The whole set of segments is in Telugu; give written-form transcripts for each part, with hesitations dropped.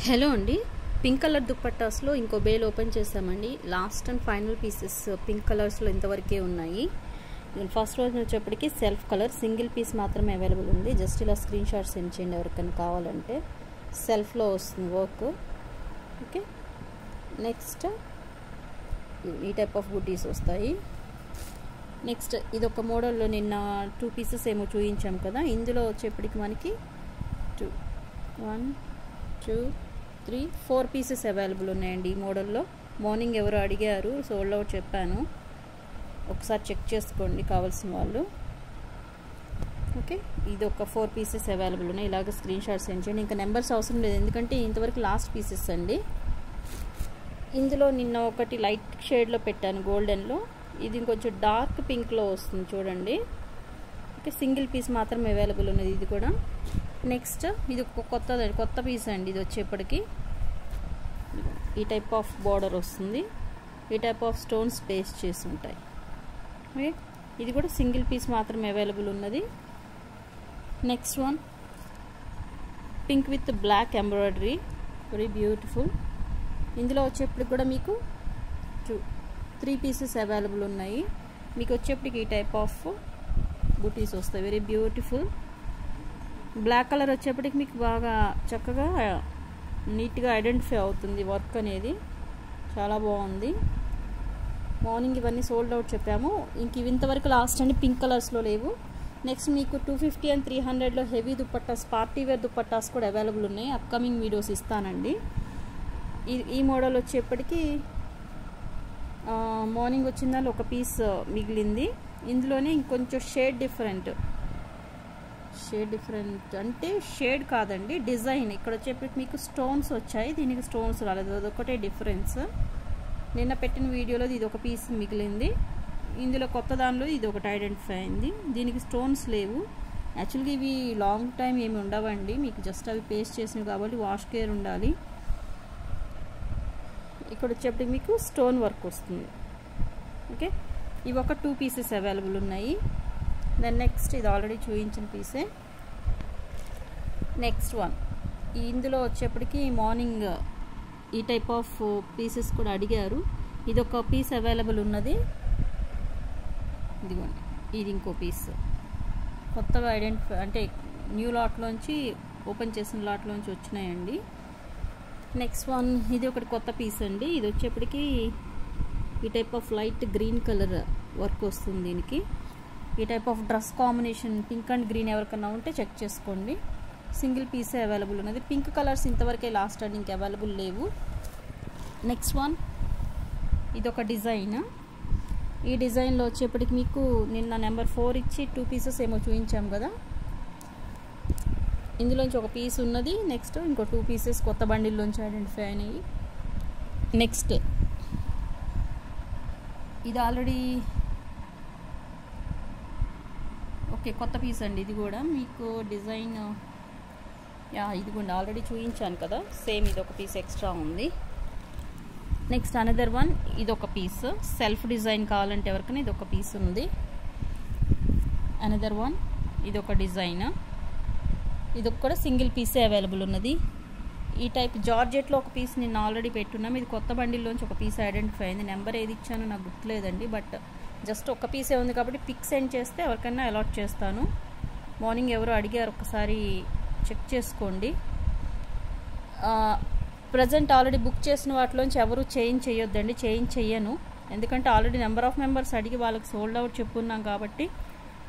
హలో అండి, పింక్ కలర్ దుపట్టాస్లో ఇంకో బేల్ ఓపెన్ చేసామండి. Last and final pieces pink కలర్స్లో ఇంతవరకే ఉన్నాయి. ఫస్ట్ రోజు వచ్చేప్పటికి సెల్ఫ్ కలర్ సింగిల్ పీస్ మాత్రమే అవైలబుల్ ఉంది. జస్ట్ ఇలా స్క్రీన్ షాట్ సెండ్ చేయండి ఎవరికైనా కావాలంటే. సెల్ఫ్లో వస్తుంది వర్క్. ఓకే, నెక్స్ట్ ఈ టైప్ ఆఫ్ బుటీస్ వస్తాయి. నెక్స్ట్ ఇది ఒక మోడల్లో నిన్న 2 పీసెస్ ఏమో చూపించాం కదా. ఇందులో వచ్చేప్పటికి మనకి 1 2 3 4 పీసెస్ అవైలబుల్ ఉన్నాయండి ఈ మోడల్లో. మార్నింగ్ ఎవరు అడిగారు, సోల్డ్ అవుట్ చెప్పాను, ఒకసారి చెక్ చేసుకోండి కావాల్సిన వాళ్ళు. ఓకే, ఇది ఒక 4 పీసెస్ అవైలబుల్ ఉన్నాయి. ఇలాగ స్క్రీన్ షాట్ సెండ్ చేయండి. ఇంకా నెంబర్స్ అవసరం లేదు, ఎందుకంటే ఇంతవరకు లాస్ట్ పీసెస్ అండి. ఇందులో నిన్న ఒకటి లైట్ షేడ్లో పెట్టాను గోల్డెన్లో, ఇది ఇంకొంచెం డార్క్ పింక్లో వస్తుంది చూడండి. ఓకే, సింగిల్ పీస్ మాత్రమే అవైలబుల్ ఉన్నది ఇది కూడా. నెక్స్ట్ ఇది ఒక కొత్త పీస్ అండి. ఇది వచ్చేప్పటికి ఈ టైప్ ఆఫ్ బార్డర్ వస్తుంది, ఈ టైప్ ఆఫ్ స్టోన్స్ పేస్ట్ చేసి ఉంటాయి. ఓకే, ఇది కూడా సింగిల్ పీస్ మాత్రమే అవైలబుల్ ఉన్నది. Next one pink with black embroidery, very beautiful. ఇందులో వచ్చేప్పటికి కూడా మీకు 3 పీసెస్ అవైలబుల్ ఉన్నాయి. మీకు వచ్చేప్పటికి ఈ టైప్ ఆఫ్ బుటీస్ వస్తాయి, వెరీ బ్యూటిఫుల్. బ్లాక్ కలర్ వచ్చేప్పటికి మీకు బాగా చక్కగా నీట్గా ఐడెంటిఫై అవుతుంది వర్క్ అనేది, చాలా బాగుంది. మార్నింగ్ ఇవన్నీ సోల్డ్ అవుట్ చెప్పాము. ఇంక ఇవి ఇంతవరకు లాస్ట్ అండి, పింక్ కలర్స్లో లేవు. నెక్స్ట్ మీకు 250 and 300లో heavy dupattas, party wear dupattas కూడా అవైలబుల్ ఉన్నాయి. అప్కమింగ్ వీడియోస్ ఇస్తానండి. ఈ మోడల్ వచ్చేప్పటికి మార్నింగ్ వచ్చిన దానిలో ఒక పీస్ మిగిలింది. ఇందులోనే ఇంకొంచెం షేడ్ డిఫరెంట్ అంటే షేడ్ కాదండి, డిజైన్. ఇక్కడ వచ్చేప్పటికి మీకు స్టోన్స్ వచ్చాయి, దీనికి స్టోన్స్ రాలేదు, అదొకటే డిఫరెన్స్. నిన్న పెట్టిన వీడియోలో ఇది ఒక పీస్ మిగిలింది, ఇందులో కొత్త దానిలో ఇది ఒకటి ఐడెంటిఫై అయింది. దీనికి స్టోన్స్ లేవు. యాక్చువల్గా ఇవి లాంగ్ టైం ఏమి ఉండవండి, మీకు జస్ట్ అవి పేస్ట్ చేసినవి కాబట్టి వాష్ కేర్ ఉండాలి. ఇక్కడ వచ్చేప్పటికి మీకు స్టోన్ వర్క్ వస్తుంది. ఓకే, ఇవి ఒక 2 పీసెస్ అవైలబుల్ ఉన్నాయి. దెన్ నెక్స్ట్ ఇది ఆల్రెడీ చూపించిన పీసే. నెక్స్ట్ వన్ ఇందులో వచ్చేప్పటికి మార్నింగ్ ఈ టైప్ ఆఫ్ పీసెస్ కూడా అడిగారు. ఇది ఒక పీస్ అవైలబుల్ ఉన్నది. ఇదిగోండి, ఇది ఇంకో పీస్ కొత్తగా ఐడెంటిఫై అంటే న్యూ లాట్లోంచి ఓపెన్ చేసిన లాట్లోంచి వచ్చినాయండి. నెక్స్ట్ వన్ ఇది ఒకటి కొత్త పీస్ అండి. ఇది వచ్చేప్పటికి ఈ type of light green colour work వస్తుంది. దీనికి ఈ type of dress combination pink and green ఎవరికన్నా ఉంటే చెక్ చేసుకోండి. సింగిల్ పీసే అవైలబుల్ ఉన్నది. పింక్ కలర్స్ ఇంతవరకే లాస్ట్ అండ్ ఇంక అవైలబుల్ లేవు. నెక్స్ట్ వన్ ఇదొక డిజైన్. ఈ డిజైన్లో వచ్చేప్పటికి మీకు నిన్న నెంబర్ 4 ఇచ్చి 2 పీసెస్ ఏమో చూపించాం కదా, ఇందులోంచి ఒక పీస్ ఉన్నది. నెక్స్ట్ ఇంకో 2 పీసెస్ కొత్త బండిల్లోంచి ఐడెంటిఫై అయినాయి. నెక్స్ట్ ఇది ఆల్రెడీ ఓకే కొత్త పీస్ అండి. ఇది కూడా మీకు డిజైన్ ఇది కూడా ఆల్రెడీ చూపించాను కదా, సేమ్ ఇది ఒక పీస్ ఎక్స్ట్రా ఉంది. నెక్స్ట్ అనదర్ వన్ ఇది ఒక పీస్ సెల్ఫ్ డిజైన్ కావాలంటే ఎవరికైనా ఇది ఒక పీస్ ఉంది. అనదర్ వన్ ఇది ఒక డిజైన్, ఇది కూడా సింగిల్ పీసే అవైలబుల్ ఉన్నది. ఈ టైప్ జార్జెట్లో ఒక పీస్ నేను ఆల్రెడీ పెట్టున్నాం. ఇది కొత్త బండిల్లోంచి ఒక పీస్ ఐడెంటిఫై అయింది. నెంబర్ ఏది ఇచ్చానో నాకు గుర్తులేదండి, బట్ జస్ట్ ఒక పీసే ఉంది కాబట్టి పిక్ సెండ్ చేస్తే ఎవరికైనా అలాట్ చేస్తాను. మార్నింగ్ ఎవరు అడిగారు, ఒకసారి చెక్ చేసుకోండి. ప్రజెంట్ ఆల్రెడీ బుక్ చేసిన వాటిలోంచి ఎవరు చేంజ్ చేయొద్దండి, చేంజ్ చెయ్యను. ఎందుకంటే ఆల్రెడీ నెంబర్ ఆఫ్ మెంబర్స్ అడిగి వాళ్ళకి సోల్డ్ అవుట్ చెప్పున్నాం కాబట్టి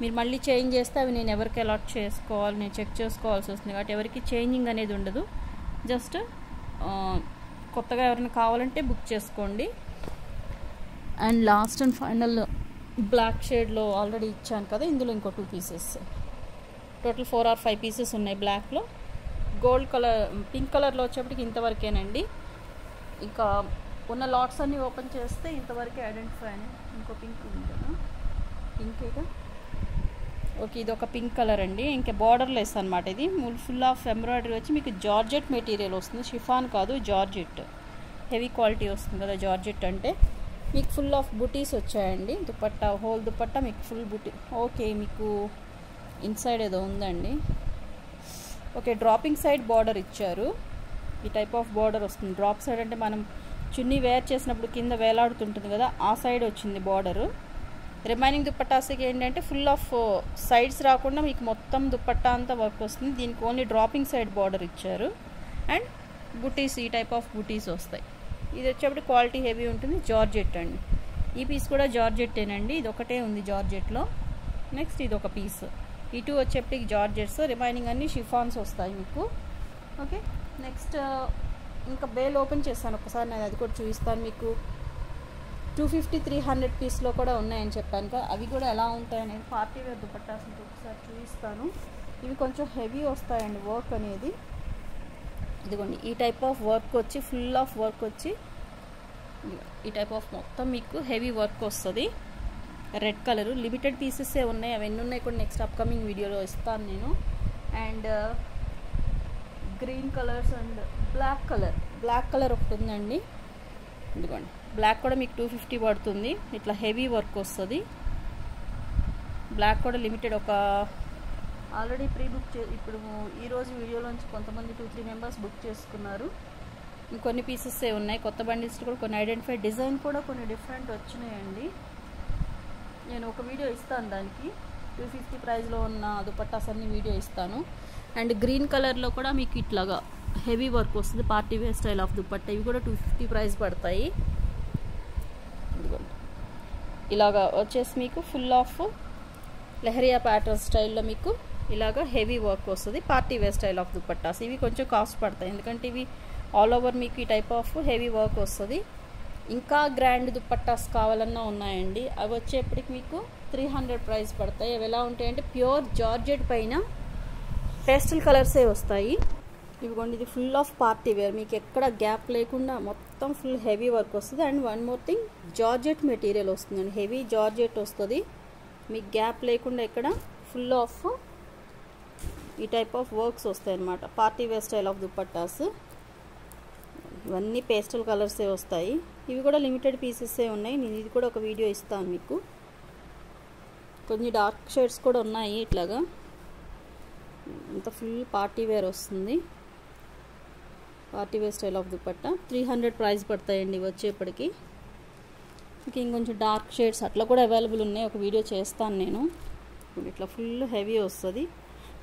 మీరు మళ్ళీ చేంజ్ చేస్తే అవి నేను ఎవరికి అలాట్ చేసుకోవాలి, నేను చెక్ చేసుకోవాల్సి వస్తుంది. కాబట్టి ఎవరికి చేంజింగ్ అనేది ఉండదు. జస్ట్ కొత్తగా ఎవరైనా కావాలంటే బుక్ చేసుకోండి. And last and final black షేడ్లో ఆల్రెడీ ఇచ్చాను కదా, ఇందులో ఇంకో 2 పీసెస్, టోటల్ 4 or 5 పీసెస్ ఉన్నాయి బ్లాక్లో. గోల్డ్ కలర్ పింక్ కలర్లో వచ్చేప్పటికి ఇంతవరకేనండి. ఇంకా ఉన్న లాట్స్ అన్నీ ఓపెన్ చేస్తే ఇంతవరకే ఐడెంటిఫై అయినాయి. ఇంకో పింక్ ఉంది కదా, పింకేగా. ఓకే, ఇది ఒక పింక్ కలర్ అండి. ఇంకా బార్డర్లెస్ అనమాట. ఇది ఫుల్ ఆఫ్ ఎంబ్రాయిడరీ వచ్చి మీకు జార్జెట్ మెటీరియల్ వస్తుంది, షిఫాన్ కాదు జార్జెట్. హెవీ క్వాలిటీ వస్తుంది కదా జార్జెట్ అంటే. మీకు ఫుల్ ఆఫ్ బుటీస్ వచ్చాయండి. దుపట్టా హోల్ దుపట్టా మీకు ఫుల్ బుటీ. ఓకే, మీకు ఇన్సైడ్ ఏదో ఉందండి. ఓకే, డ్రాపింగ్ సైడ్ బార్డర్ ఇచ్చారు. ఈ టైప్ ఆఫ్ బార్డర్ వస్తుంది. డ్రాప్ సైడ్ అంటే మనం చున్నీ వేర్ చేసినప్పుడు కింద వేలాడుతుంటుంది కదా, ఆ సైడ్ వచ్చింది బార్డరు. రిమైనింగ్ దుప్పట్టాస్కి ఏంటంటే ఫుల్ ఆఫ్ సైడ్స్ రాకుండా మీకు మొత్తం దుప్పట్టా అంతా వర్క్ వస్తుంది. దీనికి ఓన్లీ డ్రాపింగ్ సైడ్ బార్డర్ ఇచ్చారు. అండ్ బుటీస్, ఈ టైప్ ఆఫ్ బుటీస్ వస్తాయి. ఇది వచ్చేప్పుడు క్వాలిటీ హెవీ ఉంటుంది. జార్జెట్ అండి. ఈ పీస్ కూడా జార్జెట్టేనండి. ఇది ఒకటే ఉంది జార్జెట్లో. నెక్స్ట్ ఇది ఒక పీస్. ఈ టూ వచ్చేప్పటికి జార్జెట్స్, రిమైనింగ్ అన్ని షిఫాన్స్ వస్తాయి మీకు. ఓకే, నెక్స్ట్ ఇంకా బేల్ ఓపెన్ చేస్తాను ఒకసారి, నేను అది కూడా చూపిస్తాను మీకు. 250-300 పీస్లో కూడా ఉన్నాయని చెప్పాను కదా, అవి కూడా ఎలా ఉంటాయనేది పార్టీ వేర్ దుపట్టాస్ ఒకసారి చూపిస్తాను. ఇవి కొంచెం హెవీ వస్తాయండి వర్క్ అనేది. ఇదిగోండి ఈ టైప్ ఆఫ్ వర్క్ వచ్చి, ఫుల్ ఆఫ్ వర్క్ వచ్చి, ఈ టైప్ ఆఫ్ మొత్తం మీకు హెవీ వర్క్ వస్తుంది. రెడ్ కలరు లిమిటెడ్ పీసెసే ఉన్నాయి. అవి ఎన్ని ఉన్నాయి కూడా నెక్స్ట్ అప్కమింగ్ వీడియోలో ఇస్తాను నేను. And green colours and black colour ఒకటి ఉందండి. ఇదిగోండి బ్లాక్ కూడా మీకు 250 పడుతుంది. ఇట్లా హెవీ వర్క్ వస్తుంది. బ్లాక్ కూడా లిమిటెడ్, ఒక ఆల్రెడీ ప్రీ బుక్ ఇప్పుడు ఈరోజు వీడియోలోంచి కొంతమంది 2-3 మెంబర్స్ బుక్ చేసుకున్నారు. ఇంకొన్ని పీసెస్సే ఉన్నాయి. కొత్త బండిల్స్ కూడా కొన్ని ఐడెంటిఫై, డిజైన్ కూడా కొన్ని డిఫరెంట్ వచ్చినాయండి. నేను ఒక వీడియో ఇస్తాను దానికి. 250 ప్రైస్లో ఉన్న దుపట్టాస్ అన్ని వీడియో ఇస్తాను. అండ్ గ్రీన్ కలర్లో కూడా మీకు ఇట్లాగా హెవీ వర్క్ వస్తుంది. Party wear style of dupatta. ఇవి కూడా 250 ప్రైస్ పడతాయి. ఇలాగా వచ్చేసి మీకు ఫుల్ ఆఫ్ లెహరియా ప్యాటర్న్ స్టైల్లో మీకు ఇలాగా హెవీ వర్క్ వస్తుంది. Party wear style of dupattas. ఇవి కొంచెం కాస్ట్ పడతాయి, ఎందుకంటే ఇవి ఆల్ ఓవర్ మీకు ఈ టైప్ ఆఫ్ హెవీ వర్క్ వస్తుంది. ఇంకా గ్రాండ్ దుపట్టాస్ కావాలన్నా ఉన్నాయండి. అవి వచ్చేప్పటికి మీకు 300 ప్రైస్ పడతాయి. అవి ఎలా ఉంటాయంటే ప్యూర్ జార్జెట్ పైన పేస్టల్ కలర్సే వస్తాయి. ఇవిగోండి ఇది ఫుల్ ఆఫ్ పార్టీ వేర్, మీకు ఎక్కడ గ్యాప్ లేకుండా మొత్తం ఫుల్ హెవీ వర్క్ వస్తుంది. And one more thing, georgette material వస్తుందండి. హెవీ జార్జెట్ వస్తుంది. మీకు గ్యాప్ లేకుండా ఎక్కడ ఫుల్ ఆఫ్ ఈ టైప్ ఆఫ్ వర్క్స్ వస్తాయి అన్నమాట. Party wear style of dupattas. ఇవన్నీ పేస్టల్ కలర్సే వస్తాయి. ఇవి కూడా లిమిటెడ్ పీసెసే ఉన్నాయి. నేను ఇది కూడా ఒక వీడియో ఇస్తాను మీకు. కొన్ని డార్క్ షేడ్స్ కూడా ఉన్నాయి. ఇట్లాగా అంత ఫుల్ పార్టీ వేర్ వస్తుంది. Party wear style of dupatta 300 price పడతాయండి వచ్చేప్పటికి. ఇంకొంచెం డార్క్ షేడ్స్ అట్లా కూడా అవైలబుల్ ఉన్నాయి. ఒక వీడియో చేస్తాను నేను. ఇట్లా ఫుల్ హెవీ వస్తుంది.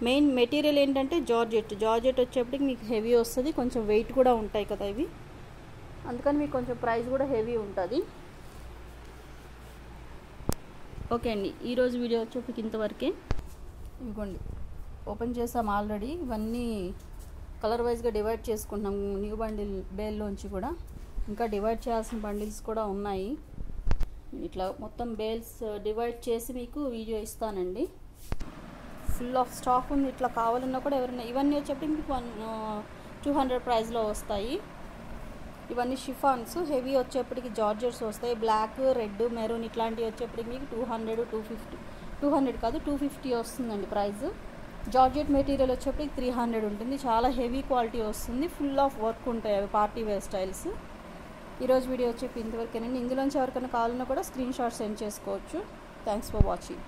మెయిన్ మెటీరియల్ ఏంటంటే జార్జెట్ వచ్చేప్పటికి మీకు హెవీ వస్తుంది. కొంచెం వెయిట్ కూడా ఉంటాయి కదా ఇవి, అందుకని మీకు కొంచెం ప్రైస్ కూడా హెవీ ఉంటుంది. ఓకే అండి, ఈరోజు వీడియో వచ్చేప్పటికి ఇంతవరకే. ఇదిగోండి ఓపెన్ చేసాం ఆల్రెడీ. ఇవన్నీ కలర్ వైజ్గా డివైడ్ చేసుకుంటున్నాం న్యూ బండిల్ బేల్లోంచి కూడా. ఇంకా డివైడ్ చేయాల్సిన బండిల్స్ కూడా ఉన్నాయి. ఇట్లా మొత్తం బేల్స్ డివైడ్ చేసి మీకు వీడియో ఇస్తానండి. ఫుల్ ఆఫ్ స్టాక్ ఉంది. ఇట్లా కావాలన్నా కూడా ఎవరైనా, ఇవన్నీ వచ్చేప్పటికి మీకు 200 ప్రైస్లో వస్తాయి. ఇవన్నీ షిఫాన్స్. హెవీ వచ్చేప్పటికి జార్జెట్స్ వస్తాయి. బ్లాక్, రెడ్, మెరూన్ ఇట్లాంటివి వచ్చేప్పటికి మీకు 200 కాదు 250 వస్తుందండి ప్రైస్. జార్జెట్ మెటీరియల్ వచ్చేప్పటికి 300 ఉంటుంది. చాలా హెవీ క్వాలిటీ వస్తుంది. ఫుల్ ఆఫ్ వర్క్ ఉంటాయి అవి పార్టీ వేర్ స్టైల్స్. ఈరోజు వీడియో వచ్చేప్పి ఇంతవరకేనండి. ఇందులోంచి ఎవరికైనా కావాలన్నా కూడా స్క్రీన్ షాట్ సెండ్ చేసుకోవచ్చు. Thanks for watching.